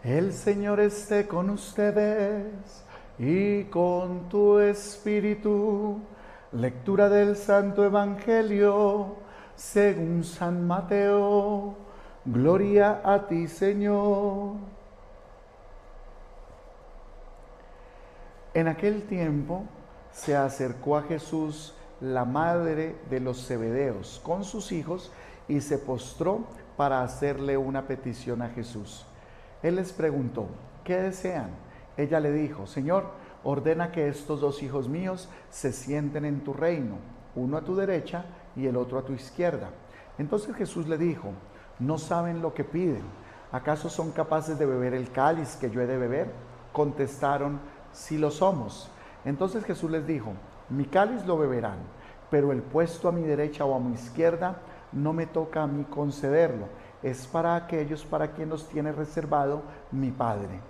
El Señor esté con ustedes y con tu espíritu. Lectura del Santo Evangelio según San Mateo. Gloria a ti, Señor. En aquel tiempo se acercó a Jesús la madre de los Zebedeos con sus hijos y se postró para hacerle una petición a Jesús. Él les preguntó, ¿qué desean? Ella le dijo, Señor, ordena que estos dos hijos míos se sienten en tu reino, uno a tu derecha y el otro a tu izquierda. Entonces Jesús le dijo, ¿no saben lo que piden? ¿Acaso son capaces de beber el cáliz que yo he de beber? Contestaron, sí lo somos. Entonces Jesús les dijo, mi cáliz lo beberán, pero el puesto a mi derecha o a mi izquierda no me toca a mí concederlo, es para aquellos para quien los tiene reservado mi Padre.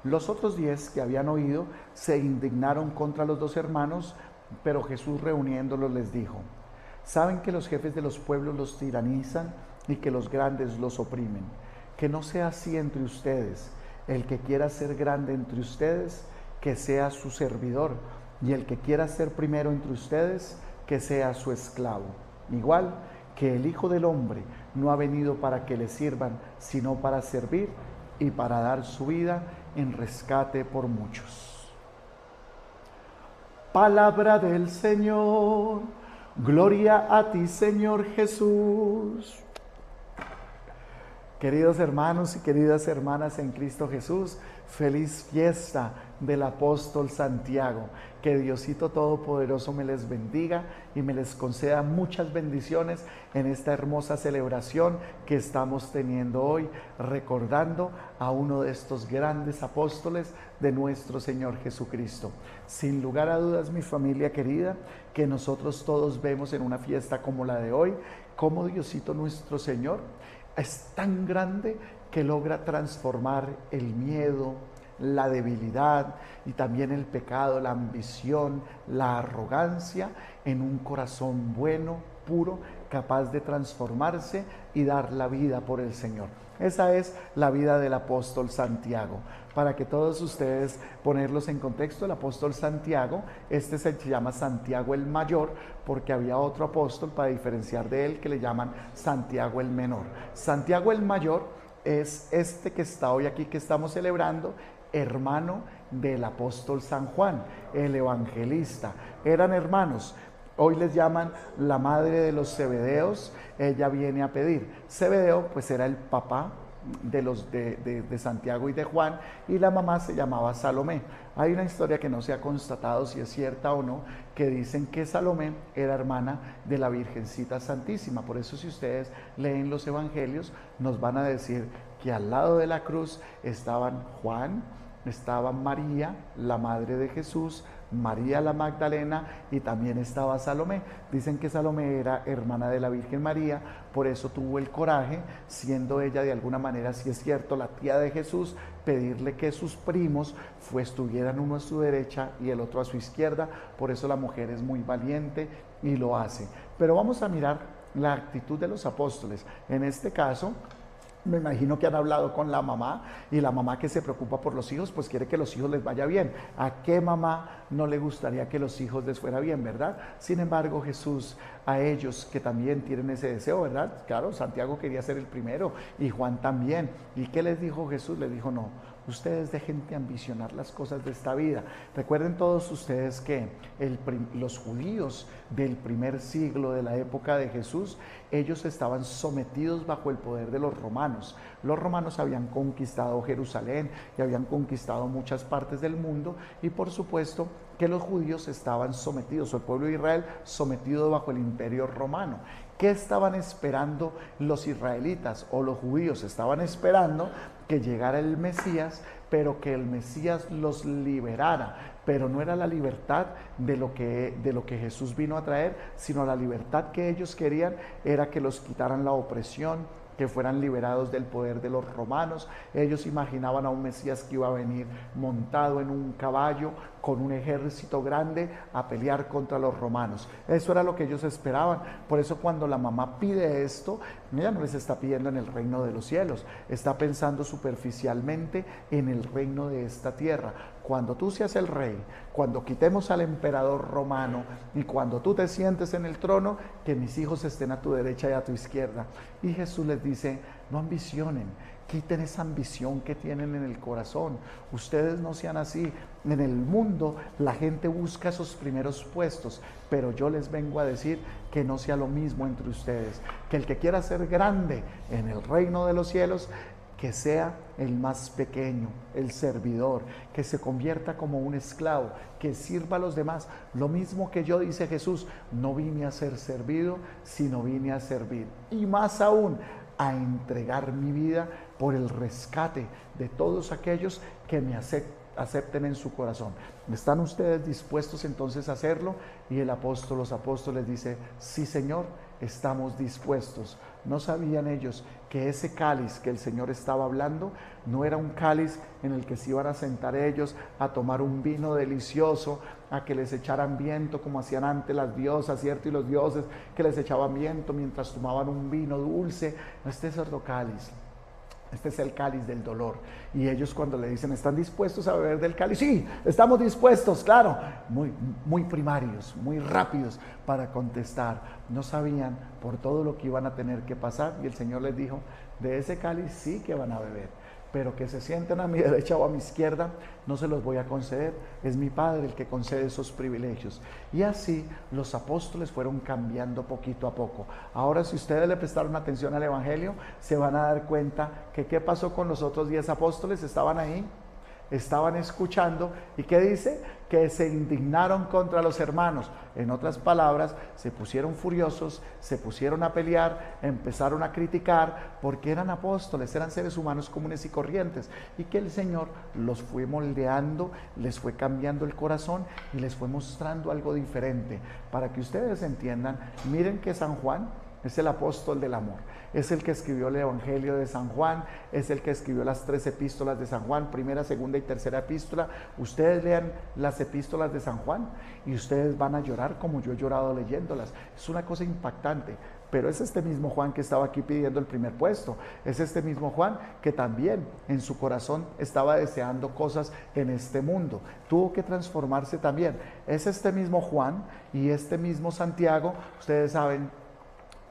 Los otros 10 que habían oído se indignaron contra los dos hermanos, pero Jesús reuniéndolos les dijo, saben que los jefes de los pueblos los tiranizan y que los grandes los oprimen. Que no sea así entre ustedes. El que quiera ser grande entre ustedes, que sea su servidor, y el que quiera ser primero entre ustedes, que sea su esclavo. Igual que el Hijo del Hombre no ha venido para que le sirvan, sino para servir y para dar su vida en rescate por muchos. Palabra del Señor. Gloria a ti, Señor Jesús. Queridos hermanos y queridas hermanas en Cristo Jesús, feliz fiesta del apóstol Santiago. Que Diosito Todopoderoso me les bendiga y me les conceda muchas bendiciones en esta hermosa celebración que estamos teniendo hoy, recordando a uno de estos grandes apóstoles de nuestro Señor Jesucristo. Sin lugar a dudas, mi familia querida, que nosotros todos vemos en una fiesta como la de hoy, cómo Diosito nuestro Señor es tan grande que logra transformar el miedo, la debilidad y también el pecado, la ambición, la arrogancia en un corazón bueno, puro, capaz de transformarse y dar la vida por el Señor. Esa es la vida del apóstol Santiago. Para que todos ustedes ponerlos en contexto, el apóstol Santiago, se llama Santiago el Mayor, porque había otro apóstol para diferenciar de él que le llaman Santiago el Menor. Santiago el Mayor es este que está hoy aquí, que estamos celebrando, hermano del apóstol San Juan, el evangelista. Eran hermanos. Hoy les llaman la madre de los Zebedeos. Ella viene a pedir. Zebedeo pues era el papá de Santiago y de Juan, y la mamá se llamaba Salomé. Hay una historia que no se ha constatado si es cierta o no, que dicen que Salomé era hermana de la Virgencita Santísima. Por eso, si ustedes leen los evangelios, nos van a decir que al lado de la cruz estaban Juan, estaba María, la madre de Jesús, María la Magdalena, y también estaba Salomé. Dicen que Salomé era hermana de la Virgen María, por eso tuvo el coraje, siendo ella de alguna manera, si es cierto, la tía de Jesús, pedirle que sus primos estuvieran uno a su derecha y el otro a su izquierda. Por eso la mujer es muy valiente y lo hace. Pero vamos a mirar la actitud de los apóstoles. En este caso, me imagino que han hablado con la mamá, y la mamá, que se preocupa por los hijos, pues quiere que los hijos les vaya bien. ¿A qué mamá no le gustaría que los hijos les fuera bien, verdad? Sin embargo, Jesús, a ellos que también tienen ese deseo, ¿verdad? Claro, Santiago quería ser el primero y Juan también. ¿Y qué les dijo Jesús? Les dijo, no, ustedes dejen de ambicionar las cosas de esta vida. Recuerden todos ustedes que los judíos del primer siglo, de la época de Jesús, ellos estaban sometidos bajo el poder de los romanos. Los romanos habían conquistado Jerusalén y habían conquistado muchas partes del mundo, y por supuesto que los judíos estaban sometidos, o el pueblo de Israel sometido bajo el imperio romano. ¿Qué estaban esperando los israelitas o los judíos? Estaban esperando que llegara el Mesías, pero que el Mesías los liberara. Pero no era la libertad de lo que Jesús vino a traer, sino la libertad que ellos querían era que los quitaran la opresión, que fueran liberados del poder de los romanos. Ellos imaginaban a un Mesías que iba a venir montado en un caballo, con un ejército grande, a pelear contra los romanos. Eso era lo que ellos esperaban. Por eso, cuando la mamá pide esto, Ella no les está pidiendo en el reino de los cielos, está pensando superficialmente en el reino de esta tierra. Cuando tú seas el rey, cuando quitemos al emperador romano y cuando tú te sientes en el trono, que mis hijos estén a tu derecha y a tu izquierda. Y Jesús les dice, no ambicionen, quiten esa ambición que tienen en el corazón. Ustedes no sean así. En el mundo la gente busca esos primeros puestos, pero yo les vengo a decir que no sea lo mismo entre ustedes. Que el que quiera ser grande en el reino de los cielos, que sea el más pequeño, el servidor, que se convierta como un esclavo, que sirva a los demás. Lo mismo que yo, dice Jesús, no vine a ser servido, sino vine a servir. Y más aún, a entregar mi vida por el rescate de todos aquellos que me acepten en su corazón. ¿Están ustedes dispuestos entonces a hacerlo? Y los apóstoles dice, sí Señor, estamos dispuestos. No sabían ellos que ese cáliz que el Señor estaba hablando no era un cáliz en el que se iban a sentar ellos a tomar un vino delicioso, a que les echaran viento como hacían antes las diosas, ¿cierto? Y los dioses que les echaban viento mientras tomaban un vino dulce. No, este es otro cáliz. Este es el cáliz del dolor. Y ellos cuando le dicen, ¿están dispuestos a beber del cáliz? Sí, estamos dispuestos, claro. Muy primarios, muy rápidos para contestar. No sabían por todo lo que iban a tener que pasar. Y el Señor les dijo, de ese cáliz sí que van a beber. Pero que se sienten a mi derecha o a mi izquierda, no se los voy a conceder. Es mi Padre el que concede esos privilegios. Y así los apóstoles fueron cambiando poquito a poco. Ahora, si ustedes le prestaron atención al Evangelio, se van a dar cuenta que qué pasó con los otros 10 apóstoles. Estaban ahí, estaban escuchando. ¿Y qué dice? Que se indignaron contra los hermanos. En otras palabras, se pusieron furiosos, se pusieron a pelear, empezaron a criticar, porque eran apóstoles, eran seres humanos comunes y corrientes, y que el Señor los fue moldeando, les fue cambiando el corazón y les fue mostrando algo diferente. Para que ustedes entiendan, miren que San Juan es el apóstol del amor, es el que escribió el Evangelio de San Juan, es el que escribió las 3 epístolas de San Juan, primera, segunda y tercera epístola. Ustedes lean las epístolas de San Juan y ustedes van a llorar como yo he llorado leyéndolas. Es una cosa impactante. Pero es este mismo Juan que estaba aquí pidiendo el primer puesto, es este mismo Juan que también en su corazón estaba deseando cosas en este mundo, tuvo que transformarse también. Es este mismo Juan y este mismo Santiago. Ustedes saben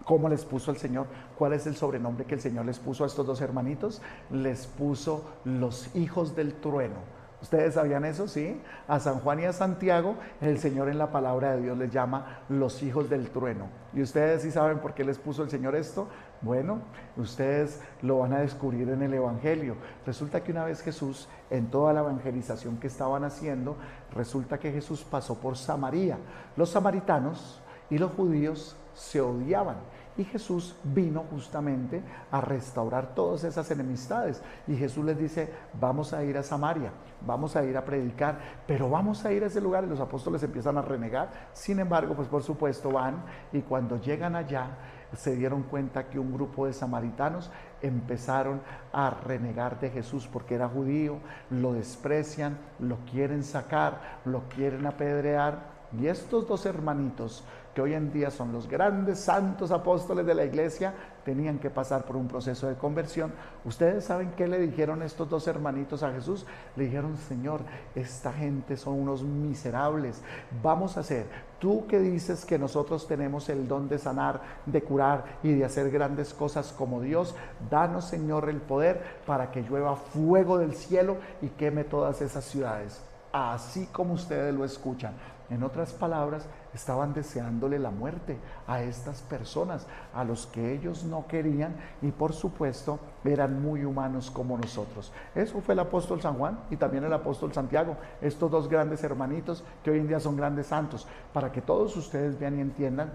¿cómo les puso el Señor? ¿Cuál es el sobrenombre que el Señor les puso a estos 2 hermanitos? Les puso los hijos del trueno. ¿Ustedes sabían eso? Sí. A San Juan y a Santiago, el Señor en la palabra de Dios les llama los hijos del trueno. ¿Y ustedes sí saben por qué les puso el Señor esto? Bueno, ustedes lo van a descubrir en el Evangelio. Resulta que una vez Jesús, en toda la evangelización que estaban haciendo, resulta que Jesús pasó por Samaria. Los samaritanos y los judíos se odiaban. Y Jesús vino justamente a restaurar todas esas enemistades. Y Jesús les dice, vamos a ir a Samaria, vamos a ir a predicar, pero vamos a ir a ese lugar. Y los apóstoles empiezan a renegar. Sin embargo, pues por supuesto van, y cuando llegan allá, se dieron cuenta que un grupo de samaritanos empezaron a renegar de Jesús porque era judío, lo desprecian, lo quieren sacar, lo quieren apedrear. Y estos 2 hermanitos, que hoy en día son los grandes santos apóstoles de la iglesia, tenían que pasar por un proceso de conversión. ¿Ustedes saben qué le dijeron estos 2 hermanitos a Jesús? Le dijeron, Señor, esta gente son unos miserables. Vamos a hacer, tú que dices que nosotros tenemos el don de sanar, de curar y de hacer grandes cosas como Dios, danos, Señor, el poder para que llueva fuego del cielo y queme todas esas ciudades. Así como ustedes lo escuchan. En otras palabras, estaban deseándole la muerte a estas personas, a los que ellos no querían, y por supuesto eran muy humanos como nosotros. Eso fue el apóstol San Juan y también el apóstol Santiago, estos 2 grandes hermanitos que hoy en día son grandes santos, para que todos ustedes vean y entiendan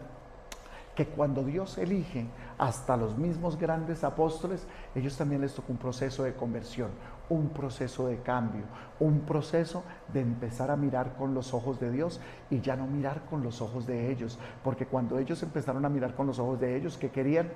que cuando Dios elige hasta los mismos grandes apóstoles, ellos también les tocó un proceso de conversión, un proceso de cambio, un proceso de empezar a mirar con los ojos de Dios y ya no mirar con los ojos de ellos, porque cuando ellos empezaron a mirar con los ojos de ellos, ¿qué querían?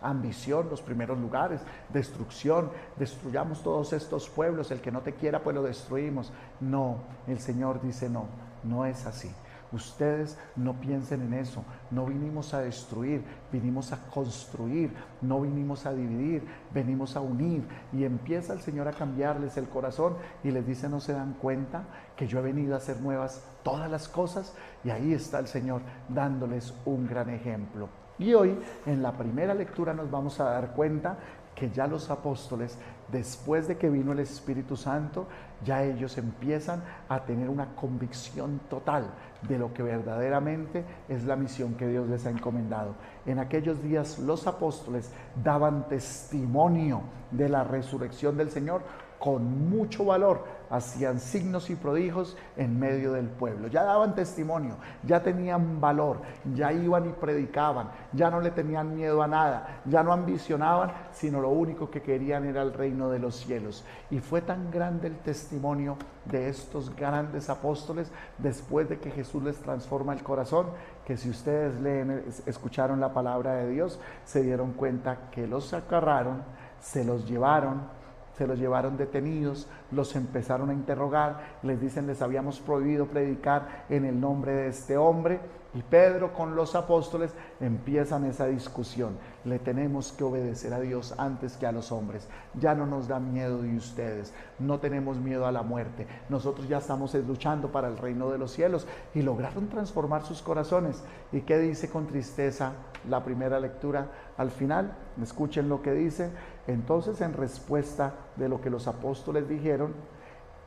Ambición, los primeros lugares, destrucción, destruyamos todos estos pueblos, el que no te quiera pues lo destruimos. No, el Señor dice no, no es así. Ustedes no piensen en eso. No vinimos a destruir, vinimos a construir. No vinimos a dividir, venimos a unir. Y empieza el Señor a cambiarles el corazón y les dice: ¿no se dan cuenta que yo he venido a hacer nuevas todas las cosas? Y ahí está el Señor dándoles un gran ejemplo. Y hoy en la primera lectura nos vamos a dar cuenta que ya los apóstoles, después de que vino el Espíritu Santo, ya ellos empiezan a tener una convicción total de lo que verdaderamente es la misión que Dios les ha encomendado. En aquellos días los apóstoles daban testimonio de la resurrección del Señor con mucho valor, hacían signos y prodigios en medio del pueblo. Ya daban testimonio, ya tenían valor, ya iban y predicaban, ya no le tenían miedo a nada, ya no ambicionaban, sino lo único que querían era el reino de los cielos. Y fue tan grande el testimonio de estos grandes apóstoles después de que Jesús les transforma el corazón, que si ustedes leen, escucharon la palabra de Dios, se dieron cuenta que los agarraron, se los llevaron detenidos, los empezaron a interrogar, les dicen: les habíamos prohibido predicar en el nombre de este hombre. Y Pedro con los apóstoles empiezan esa discusión. Le tenemos que obedecer a Dios antes que a los hombres. Ya no nos da miedo de ustedes, no tenemos miedo a la muerte. Nosotros ya estamos luchando para el reino de los cielos. Y lograron transformar sus corazones. ¿Y qué dice con tristeza la primera lectura al final? Escuchen lo que dice. Entonces, en respuesta de lo que los apóstoles dijeron,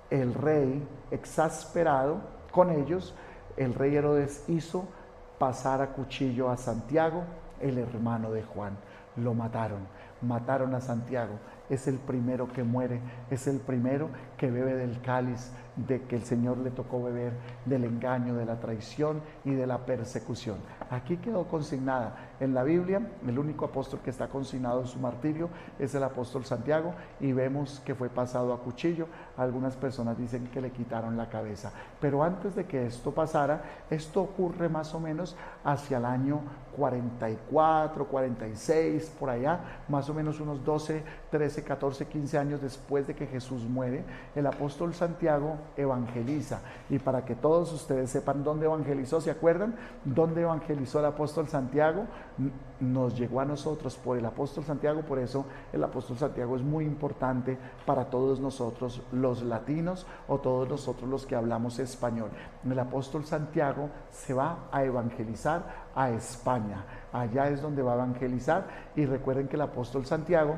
el rey, exasperado con ellos, el rey Herodes hizo pasar a cuchillo a Santiago, el hermano de Juan. Lo mataron a Santiago. Es el primero que muere, es el primero que bebe del cáliz de que el Señor le tocó beber, del engaño, de la traición y de la persecución. Aquí quedó consignada en la Biblia. El único apóstol que está consignado en su martirio es el apóstol Santiago, y vemos que fue pasado a cuchillo. Algunas personas dicen que le quitaron la cabeza, pero antes de que esto pasara, esto ocurre más o menos hacia el año 44, 46, por allá, más o menos unos 12, 13, 14, 15 años después de que Jesús muere. El apóstol Santiago evangeliza, y para que todos ustedes sepan dónde evangelizó, ¿se acuerdan? ¿Dónde evangelizó el apóstol Santiago? Nos llegó a nosotros por el apóstol Santiago. Por eso el apóstol Santiago es muy importante para todos nosotros los latinos, o todos nosotros los que hablamos español. El apóstol Santiago se va a evangelizar a España. Allá es donde va a evangelizar. Y recuerden que el apóstol Santiago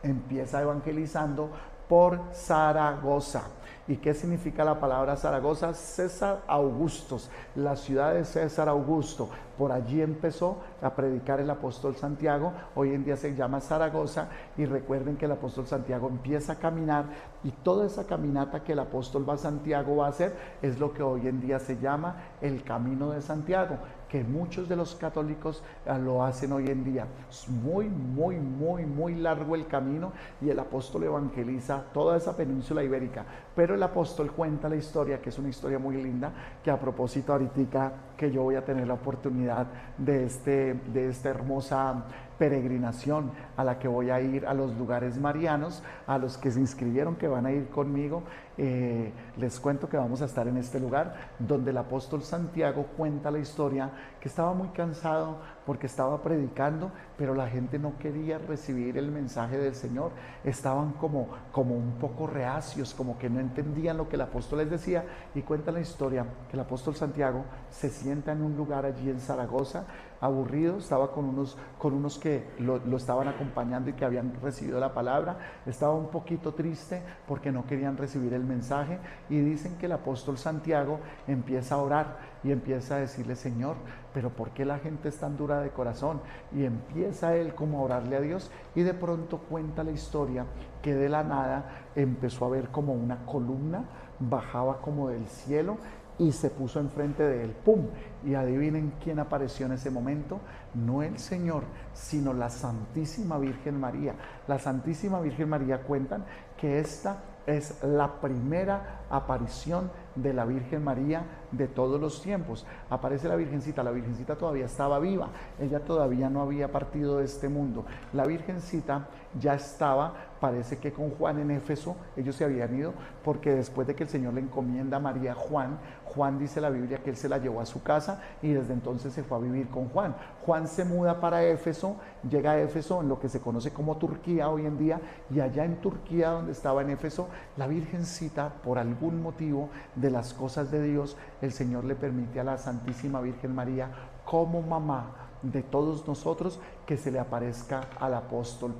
empieza evangelizando por Zaragoza. ¿Y qué significa la palabra Zaragoza? César Augustus, la ciudad de César Augusto. Por allí empezó a predicar el apóstol Santiago. Hoy en día se llama Zaragoza. Y recuerden que el apóstol Santiago empieza a caminar, y toda esa caminata que el apóstol Santiago va a hacer es lo que hoy en día se llama el Camino de Santiago, que muchos de los católicos lo hacen hoy en día. Es muy largo el camino, y el apóstol evangeliza toda esa península ibérica. Pero el apóstol cuenta la historia, que es una historia muy linda, que a propósito ahorita que yo voy a tener la oportunidad de esta hermosa peregrinación a la que voy a ir a los lugares marianos, a los que se inscribieron que van a ir conmigo, les cuento que vamos a estar en este lugar donde el apóstol Santiago cuenta la historia, que estaba muy cansado porque estaba predicando, pero la gente no quería recibir el mensaje del Señor. Estaban como un poco reacios, como que no entendían lo que el apóstol les decía. Y cuenta la historia que el apóstol Santiago se sienta en un lugar allí en Zaragoza, aburrido. Estaba con unos que lo estaban acompañando y que habían recibido la palabra. Estaba un poquito triste porque no querían recibir el mensaje, y dicen que el apóstol Santiago empieza a orar y empieza a decirle: Señor, pero ¿por qué la gente es tan dura de corazón? Y empieza él como a orarle a Dios, y de pronto cuenta la historia que de la nada empezó a ver como una columna bajaba como del cielo y se puso enfrente de él. ¡Pum! Y adivinen quién apareció en ese momento. No el Señor, sino la Santísima Virgen María. La Santísima Virgen María, cuentan que esta es la primera aparición de la Virgen María de todos los tiempos. Aparece la Virgencita todavía estaba viva, ella todavía no había partido de este mundo. La Virgencita ya estaba, parece que con Juan en Éfeso, ellos se habían ido, porque después de que el Señor le encomienda a María a Juan, Juan dice la Biblia que él se la llevó a su casa y desde entonces se fue a vivir con Juan. Juan se muda para Éfeso, llega a Éfeso en lo que se conoce como Turquía hoy en día, y allá en Turquía, donde estaba en Éfeso, la Virgencita, por algún motivo de las cosas de Dios, el Señor le permite a la Santísima Virgen María, como mamá de todos nosotros, que se le aparezca al apóstol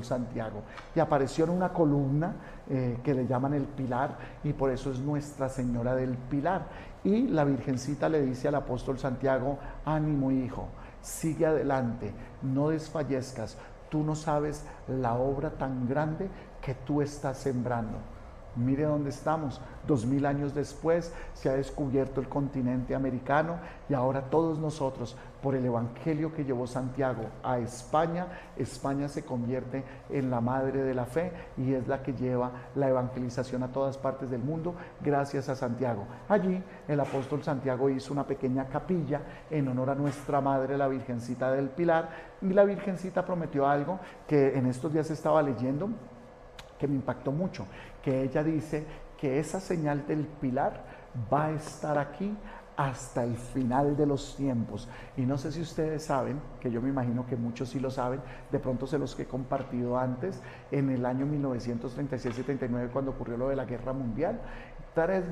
Santiago, y apareció en una columna que le llaman el Pilar, y por eso es Nuestra Señora del Pilar. Y la Virgencita le dice al apóstol Santiago: ánimo, hijo, sigue adelante, no desfallezcas, tú no sabes la obra tan grande que tú estás sembrando. Mire dónde estamos, 2000 años después se ha descubierto el continente americano, y ahora todos nosotros, por el evangelio que llevó Santiago a España, España se convierte en la madre de la fe y es la que lleva la evangelización a todas partes del mundo gracias a Santiago. Allí el apóstol Santiago hizo una pequeña capilla en honor a nuestra madre, la Virgencita del Pilar, y la Virgencita prometió algo que en estos días estaba leyendo, que me impactó mucho, que ella dice que esa señal del Pilar va a estar aquí hasta el final de los tiempos. Y no sé si ustedes saben, que yo me imagino que muchos sí lo saben, de pronto se los que he compartido antes, en el año 1936-79, cuando ocurrió lo de la Guerra Mundial, 3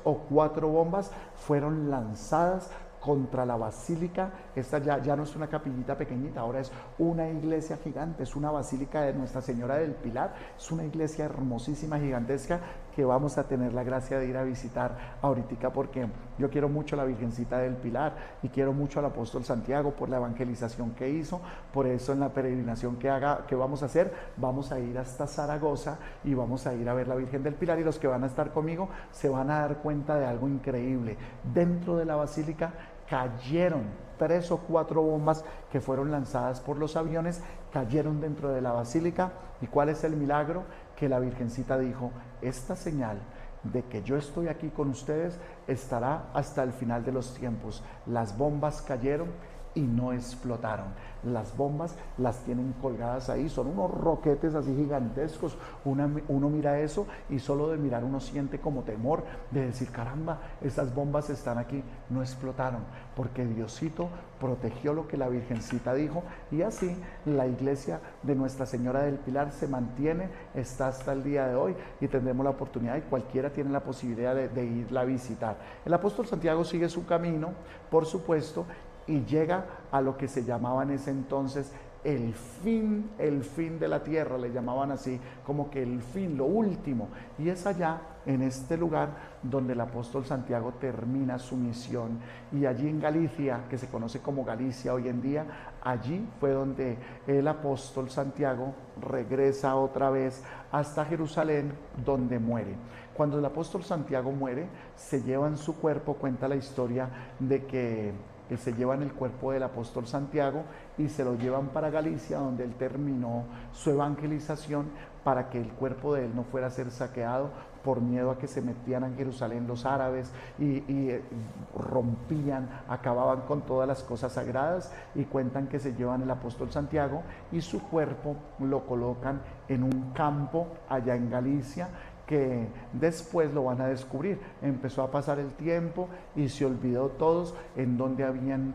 o 4 bombas fueron lanzadas contra la basílica. Esta ya no es una capillita pequeñita, ahora es una iglesia gigante, es una basílica de Nuestra Señora del Pilar, es una iglesia hermosísima, gigantesca, que vamos a tener la gracia de ir a visitar ahorita, porque yo quiero mucho a la Virgencita del Pilar y quiero mucho al apóstol Santiago por la evangelización que hizo. Por eso en la peregrinación que vamos a hacer, vamos a ir hasta Zaragoza y vamos a ir a ver la Virgen del Pilar, y los que van a estar conmigo se van a dar cuenta de algo increíble. Dentro de la basílica cayeron 3 o 4 bombas que fueron lanzadas por los aviones, cayeron dentro de la basílica. ¿Y cuál es el milagro? Que la Virgencita dijo: esta señal de que yo estoy aquí con ustedes estará hasta el final de los tiempos. Las bombas cayeron y no explotaron. Las bombas las tienen colgadas ahí, son unos roquetes así gigantescos. Uno mira eso y solo de mirar uno siente como temor de decir: caramba, esas bombas están aquí, no explotaron, porque Diosito protegió lo que la Virgencita dijo. Y así la iglesia de Nuestra Señora del Pilar se mantiene, está hasta el día de hoy, y tendremos la oportunidad, y cualquiera tiene la posibilidad de irla a visitar. El apóstol Santiago sigue su camino, por supuesto, y llega a lo que se llamaba en ese entonces el fin de la tierra, le llamaban así, como que el fin, lo último. Y es allá, en este lugar, donde el apóstol Santiago termina su misión. Y allí en Galicia, que se conoce como Galicia hoy en día, allí fue donde el apóstol Santiago regresa otra vez hasta Jerusalén, donde muere. Cuando el apóstol Santiago muere, se llevan su cuerpo, cuenta la historia de que se llevan el cuerpo del apóstol Santiago y se lo llevan para Galicia, donde él terminó su evangelización, para que el cuerpo de él no fuera a ser saqueado por miedo a que se metían en Jerusalén los árabes y rompían, acababan con todas las cosas sagradas. Y cuentan que se llevan el apóstol Santiago y su cuerpo lo colocan en un campo allá en Galicia, que después lo van a descubrir. Empezó a pasar el tiempo y se olvidó todos en donde habían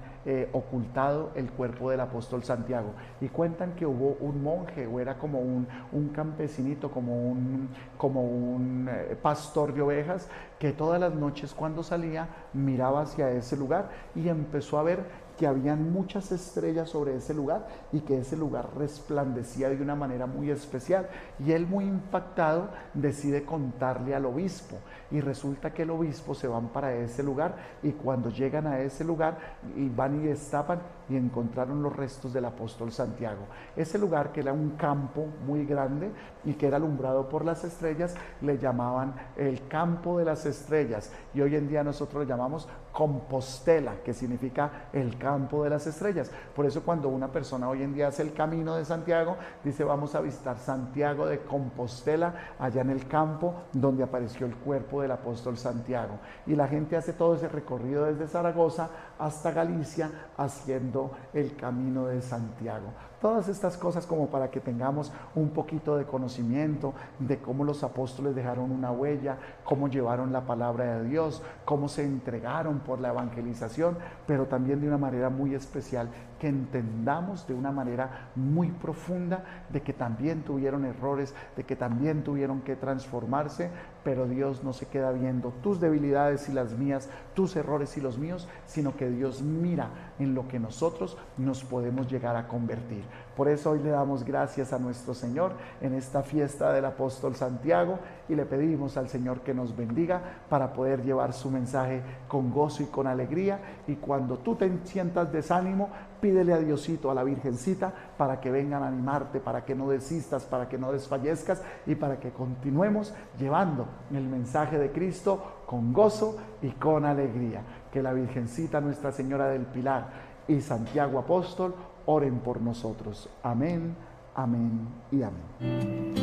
ocultado el cuerpo del apóstol Santiago. Y cuentan que hubo un monje, o era como un campesinito, como un pastor de ovejas, que todas las noches cuando salía miraba hacia ese lugar y empezó a ver que habían muchas estrellas sobre ese lugar y que ese lugar resplandecía de una manera muy especial. Y él, muy impactado, decide contarle al obispo, y resulta que el obispo se van para ese lugar, y cuando llegan a ese lugar y van y destapan y encontraron los restos del apóstol Santiago. Ese lugar, que era un campo muy grande y que era alumbrado por las estrellas, le llamaban el campo de las estrellas, y hoy en día nosotros lo llamamos Compostela, que significa el campo de las estrellas. Por eso cuando una persona hoy en día hace el camino de Santiago, dice vamos a visitar Santiago de Compostela, allá en el campo donde apareció el cuerpo del apóstol Santiago. Y la gente hace todo ese recorrido desde Zaragoza hasta Galicia haciendo el camino de Santiago. Todas estas cosas como para que tengamos un poquito de conocimiento de cómo los apóstoles dejaron una huella, cómo llevaron la palabra de Dios, cómo se entregaron por la evangelización, pero también de una manera muy especial, que entendamos de una manera muy profunda de que también tuvieron errores, de que también tuvieron que transformarse, pero Dios no se queda viendo tus debilidades y las mías, tus errores y los míos, sino que Dios mira en lo que nosotros nos podemos llegar a convertir. Por eso hoy le damos gracias a nuestro Señor en esta fiesta del apóstol Santiago y le pedimos al Señor que nos bendiga para poder llevar su mensaje con gozo y con alegría. Y cuando tú te sientas desánimo, pídele a Diosito, a la Virgencita, para que vengan a animarte, para que no desistas, para que no desfallezcas y para que continuemos llevando el mensaje de Cristo con gozo y con alegría. Que la Virgencita, Nuestra Señora del Pilar y Santiago Apóstol oren por nosotros. Amén, amén y amén.